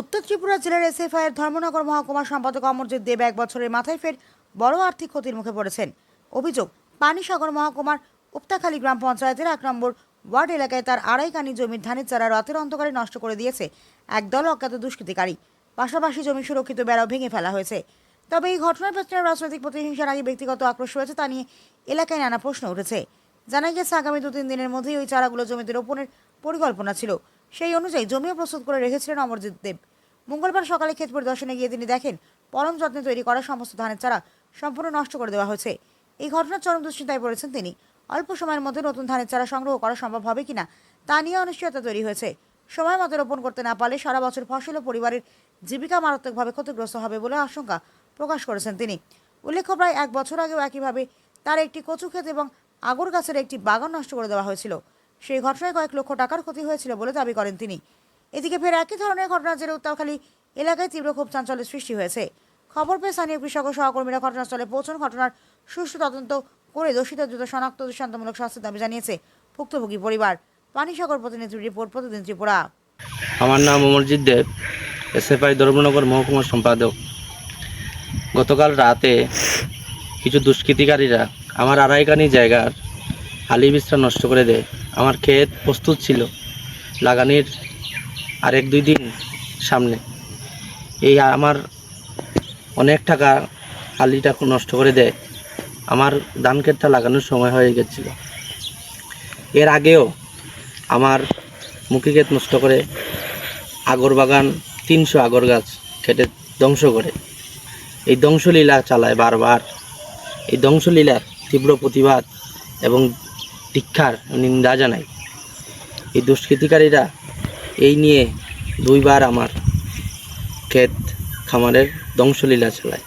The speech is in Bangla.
উত্তর ত্রিপুরা জেলার এসএফআই এর ধর্মনগর মহকুমার সম্পাদক অমরজিৎ দেব 1 বছরের মাথায় ফের বড় আর্থিক ক্ষতির মুখে পড়েছেন। অভিযোগ, পানিসাগর মহকুমার উপতাখালী গ্রাম পঞ্চায়েতের 1 নম্বর ওয়ার্ড এলাকায় তার আড়াই কানি জমির ধানের চারা রাতের অন্ধকারে নষ্ট করে দিয়েছে একদল অজ্ঞাত দুষ্কৃতিকারী। পাশাপাশি জমি সুরক্ষিত বেড়াও ভেঙে ফেলা হয়েছে। তবে এই ঘটনার পেছনে রাজনৈতিক প্রতিহিংসার আগে ব্যক্তিগত আক্রোশ রয়েছে তা নিয়ে এলাকায় নানা প্রশ্ন উঠেছে। জানা গেছে আগামী 2-3 দিনের মধ্যেই ওই চারাগুলো জমিতে রোপণের পরিকল্পনা ছিল। সেই অনুযায়ী জমিও প্রস্তুত করে রেখেছিলেন অমরজিৎ দেব। মঙ্গলবার সকালে ক্ষেত পরিদর্শনে গিয়ে তিনি দেখেন পরম যত্নে তৈরি করা সমস্ত ধানের চারা সম্পূর্ণ নষ্ট করে দেওয়া হয়েছে। এই ঘটনার চরম দুশ্চিন্তায় পড়েছেন তিনি। অল্প সময়ের মধ্যে নতুন ধানের চারা সংগ্রহ করা সম্ভব হবে কিনা তা নিয়ে অনিশ্চয়তা তৈরি হয়েছে। সময় মতো রোপণ করতে না পারলে সারা বছর ফসল ও পরিবারের জীবিকা মারাত্মকভাবে ক্ষতিগ্রস্ত হবে বলে আশঙ্কা প্রকাশ করেছেন তিনি। উল্লেখ্য, প্রায় 1 বছর আগেও একইভাবে তার একটি কচু ক্ষেত এবং আগর গাছের একটি বাগান নষ্ট করে দেওয়া হয়েছিল। সেই ঘটনায় কয়েক লক্ষ টাকার ক্ষতি হয়েছিল বলে দাবি করেন তিনি। এদিকে ফের একই ধরনের ঘটনার জেরে উত্তরখালী এলাকায় তীব্র ক্ষোভ চাঞ্চল্যের সৃষ্টি হয়েছে। খবর পেয়ে স্থানীয় কৃষক ও সহকর্মীরা ঘটনাস্থলে পৌঁছন। ঘটনার সুষ্ঠু তদন্ত করে দোষীদের দ্রুত শনাক্ত দৃষ্টান্তমূলক শাস্তির দাবি জানিয়েছে ভুক্তভোগী পরিবার। পানিসাগর প্রতিনিধির রিপোর্ট, প্রতিদিন ত্রিপুরা। আমার নাম অমরজিৎ দেব, এসএফআই ধর্মনগর মহকুমার সম্পাদক। গতকাল রাতে কিছু দুষ্কৃতিকারীরা আমার আড়াইকানি জায়গার আলি বিস্তার নষ্ট করে দেয়। আমার ক্ষেত প্রস্তুত ছিল লাগানির আর 1-2 দিন সামনে। এই আমার অনেক টাকা আলিটা নষ্ট করে দেয়। আমার ধান ক্ষেতটা লাগানোর সময় হয়ে গেছিল। এর আগেও আমার মুখী ক্ষেত নষ্ট করে আগর বাগান 300 আগর গাছ কেটে ধ্বংস করে। এই ধ্বংসলীলা চালায় বারবার। এই ধ্বংসলীলার তীব্র প্রতিবাদ এবং ধিক্কার নিন্দা জানাই। এই দুষ্কৃতিকারীরা এই নিয়ে 2 বার আমার ক্ষেত খামারের ধ্বংসলীলা চালায়।